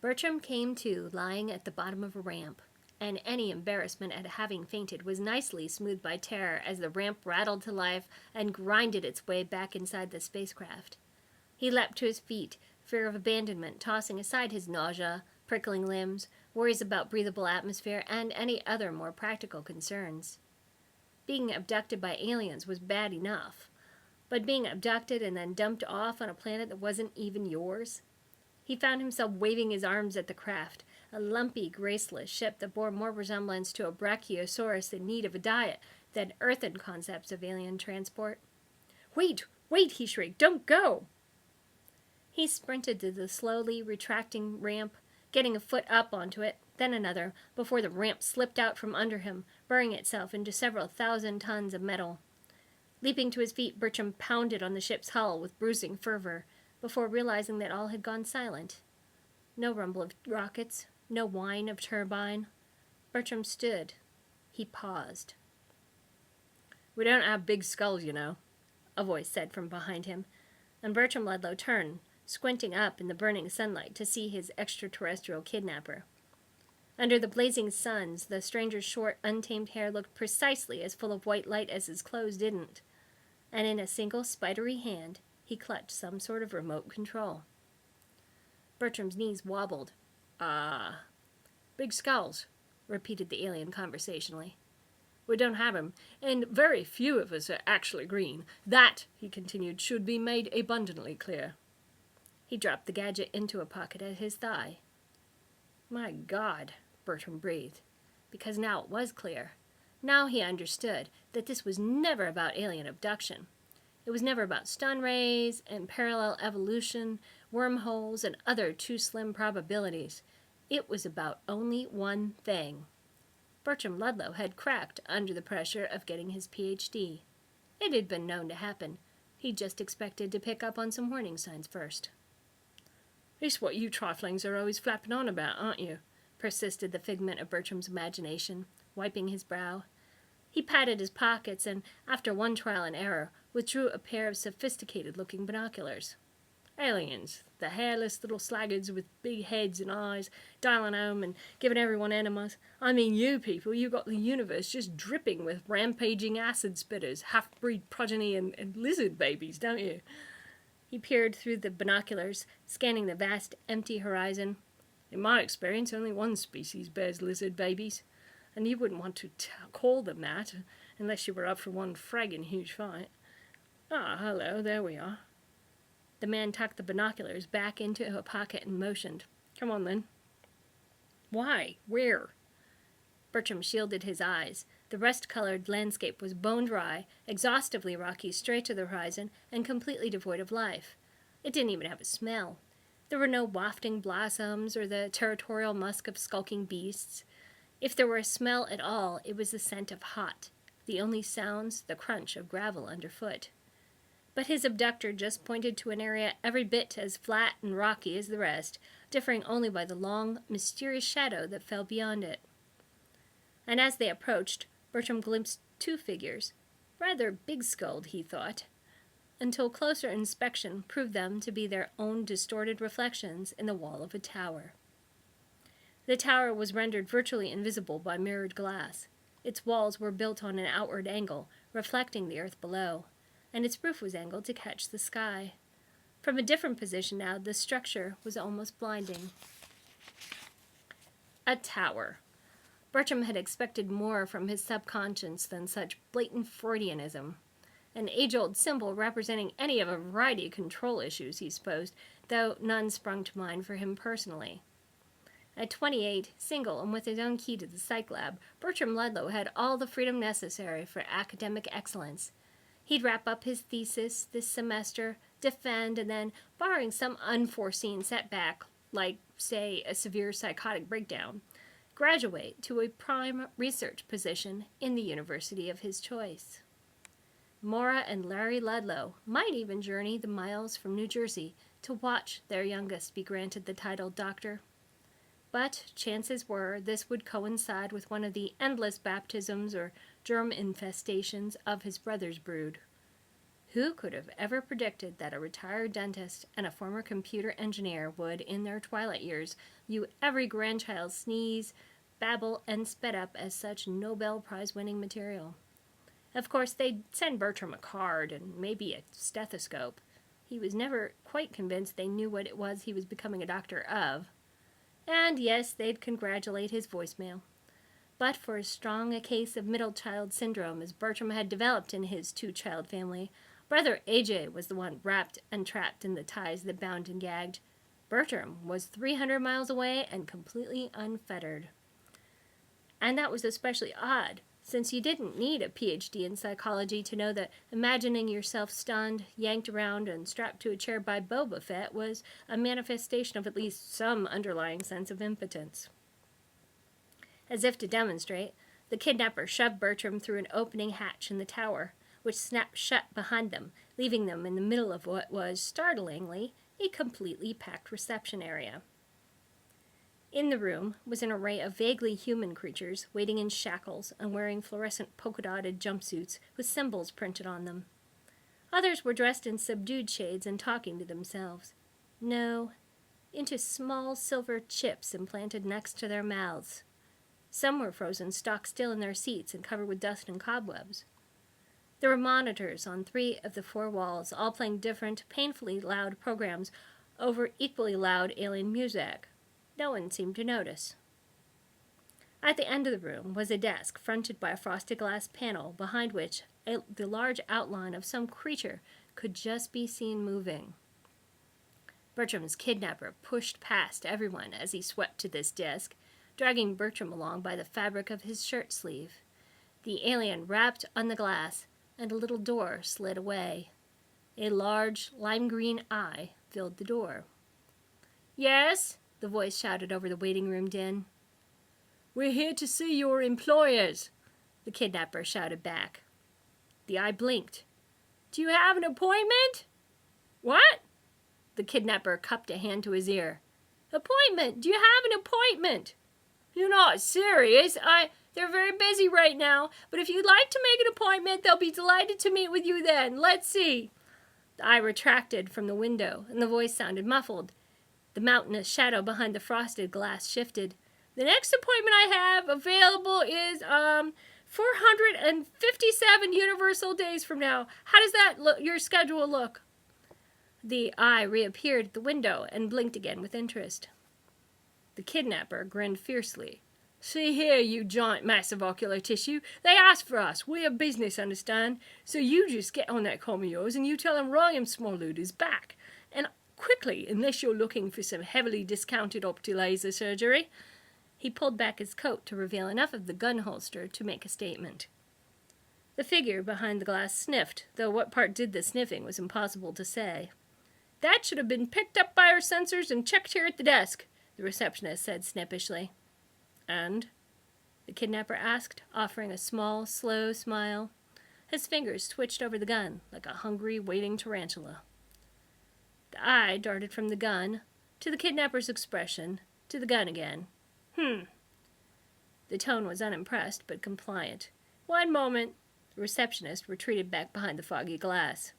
Bertram came to, lying at the bottom of a ramp, and any embarrassment at having fainted was nicely smoothed by terror as the ramp rattled to life and grinded its way back inside the spacecraft. He leapt to his feet, fear of abandonment tossing aside his nausea, prickling limbs, worries about breathable atmosphere, and any other more practical concerns. Being abducted by aliens was bad enough, but being abducted and then dumped off on a planet that wasn't even yours? He found himself waving his arms at the craft, a lumpy, graceless ship that bore more resemblance to a brachiosaurus in need of a diet than earthen concepts of alien transport. "Wait! Wait!" he shrieked. "Don't go!" He sprinted to the slowly retracting ramp, getting a foot up onto it, then another, before the ramp slipped out from under him, burying itself into several thousand tons of metal. Leaping to his feet, Bertram pounded on the ship's hull with bruising fervor, before realizing that all had gone silent. No rumble of rockets, no whine of turbine. Bertram stood. He paused. "We don't have big skulls, you know," a voice said from behind him, and Bertram Ludlow turned, squinting up in the burning sunlight to see his extraterrestrial kidnapper. Under the blazing suns, the stranger's short, untamed hair looked precisely as full of white light as his clothes didn't, and in a single spidery hand, he clutched some sort of remote control. Bertram's knees wobbled. Big skulls," repeated the alien conversationally. "We don't have 'em, and very few of us are actually green. That," he continued, "should be made abundantly clear." He dropped the gadget into a pocket at his thigh. "My God," Bertram breathed, because now it was clear. Now he understood that this was never about alien abduction. It was never about stun rays and parallel evolution, wormholes, and other too slim probabilities. It was about only one thing. Bertram Ludlow had cracked under the pressure of getting his Ph.D. It had been known to happen. He just expected to pick up on some warning signs first. "It's what you triflings are always flapping on about, aren't you?" persisted the figment of Bertram's imagination, wiping his brow. He patted his pockets and, after one trial and error, withdrew a pair of sophisticated-looking binoculars. "Aliens, the hairless little slaggards with big heads and eyes, dialing home and giving everyone enemas. I mean, you people, you got the universe just dripping with rampaging acid spitters, half-breed progeny, and lizard babies, don't you?" He peered through the binoculars, scanning the vast, empty horizon. "In my experience, only one species bears lizard babies, and you wouldn't want to call them that unless you were up for one fragging huge fight. Hello, there we are." The man tucked the binoculars back into a pocket and motioned. "Come on, then." "Why? Where?" Bertram shielded his eyes. The rust-colored landscape was bone-dry, exhaustively rocky straight to the horizon, and completely devoid of life. It didn't even have a smell. There were no wafting blossoms or the territorial musk of skulking beasts. If there were a smell at all, it was the scent of hot. The only sounds, the crunch of gravel underfoot. But his abductor just pointed to an area every bit as flat and rocky as the rest, differing only by the long, mysterious shadow that fell beyond it. And as they approached, Bertram glimpsed two figures, rather big-skulled, he thought, until closer inspection proved them to be their own distorted reflections in the wall of a tower. The tower was rendered virtually invisible by mirrored glass. Its walls were built on an outward angle, reflecting the earth below, and its roof was angled to catch the sky. From a different position now, the structure was almost blinding. A tower. Bertram had expected more from his subconscious than such blatant Freudianism. An age-old symbol representing any of a variety of control issues, he supposed, though none sprung to mind for him personally. At 28, single and with his own key to the psych lab, Bertram Ludlow had all the freedom necessary for academic excellence. He'd wrap up his thesis this semester, defend, and then, barring some unforeseen setback, like, say, a severe psychotic breakdown, graduate to a prime research position in the university of his choice. Maura and Larry Ludlow might even journey the miles from New Jersey to watch their youngest be granted the title doctor. But chances were this would coincide with one of the endless baptisms or germ infestations of his brother's brood. Who could have ever predicted that a retired dentist and a former computer engineer would, in their twilight years, view every grandchild's sneeze, babble, and spit up as such Nobel Prize-winning material? Of course, they'd send Bertram a card and maybe a stethoscope. He was never quite convinced they knew what it was he was becoming a doctor of. And yes, they'd congratulate his voicemail. But for as strong a case of middle child syndrome as Bertram had developed in his two-child family, Brother AJ was the one wrapped and trapped in the ties that bound and gagged. Bertram was 300 miles away and completely unfettered. And that was especially odd, since you didn't need a PhD in psychology to know that imagining yourself stunned, yanked around, and strapped to a chair by Boba Fett was a manifestation of at least some underlying sense of impotence. As if to demonstrate, the kidnapper shoved Bertram through an opening hatch in the tower, which snapped shut behind them, leaving them in the middle of what was, startlingly, a completely packed reception area. In the room was an array of vaguely human creatures waiting in shackles and wearing fluorescent polka-dotted jumpsuits with symbols printed on them. Others were dressed in subdued shades and talking to themselves. No, into small silver chips implanted next to their mouths. Some were frozen stock still in their seats and covered with dust and cobwebs. There were monitors on 3 of the 4 walls, all playing different, painfully loud programs over equally loud alien music. No one seemed to notice. At the end of the room was a desk fronted by a frosted glass panel, behind which the large outline of some creature could just be seen moving. Bertram's kidnapper pushed past everyone as he swept to this desk, dragging Bertram along by the fabric of his shirt sleeve. The alien rapped on the glass, and a little door slid away. A large, lime-green eye filled the door. "Yes?" the voice shouted over the waiting room din. "We're here to see your employers," the kidnapper shouted back. The eye blinked. "Do you have an appointment?" "What?" The kidnapper cupped a hand to his ear. "Appointment! Do you have an appointment?" "You're not serious. They're very busy right now, but if you'd like to make an appointment, they'll be delighted to meet with you then. Let's see." The eye retracted from the window, and the voice sounded muffled. The mountainous shadow behind the frosted glass shifted. "The next appointment I have available is 457 universal days from now. How does that look? Your schedule look?" The eye reappeared at the window and blinked again with interest. The kidnapper grinned fiercely. "See here, you giant mass of ocular tissue. They asked for us. We have business, understand? So you just get on that comm of yours and you tell them William Smallwood is back. And quickly, unless you're looking for some heavily discounted opti-laser surgery." He pulled back his coat to reveal enough of the gun holster to make a statement. The figure behind the glass sniffed, though what part did the sniffing was impossible to say. "That should have been picked up by our sensors and checked here at the desk," the receptionist said snippishly. "And?" the kidnapper asked, offering a small, slow smile. His fingers twitched over the gun like a hungry, waiting tarantula. The eye darted from the gun to the kidnapper's expression to the gun again. The tone was unimpressed but compliant. "One moment." The receptionist retreated back behind the foggy glass.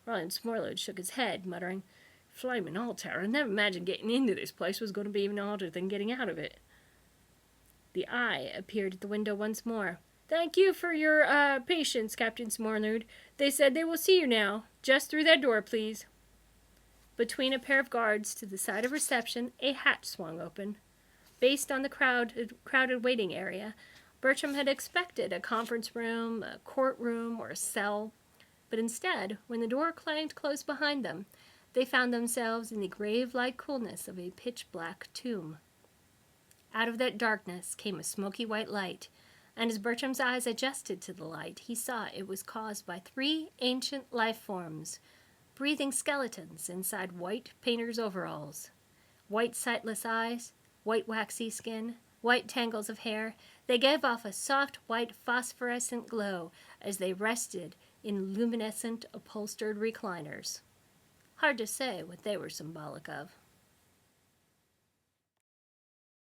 Roland Smorlode shook his head, muttering, "Flaming Altair, I never imagined getting into this place was going to be even harder than getting out of it." The eye appeared at the window once more. "Thank you for your patience, Captain Smorlode. They said they will see you now. Just through that door, please." Between a pair of guards to the side of reception, a hatch swung open. Based on the crowded waiting area, Bertram had expected a conference room, a courtroom, or a cell. But instead, when the door clanged close behind them, they found themselves in the grave-like coolness of a pitch-black tomb. Out of that darkness came a smoky white light, and as Bertram's eyes adjusted to the light, he saw it was caused by 3 ancient life forms, breathing skeletons inside white painter's overalls. White sightless eyes, white waxy skin, white tangles of hair, they gave off a soft white phosphorescent glow as they rested in luminescent upholstered recliners. Hard to say what they were symbolic of.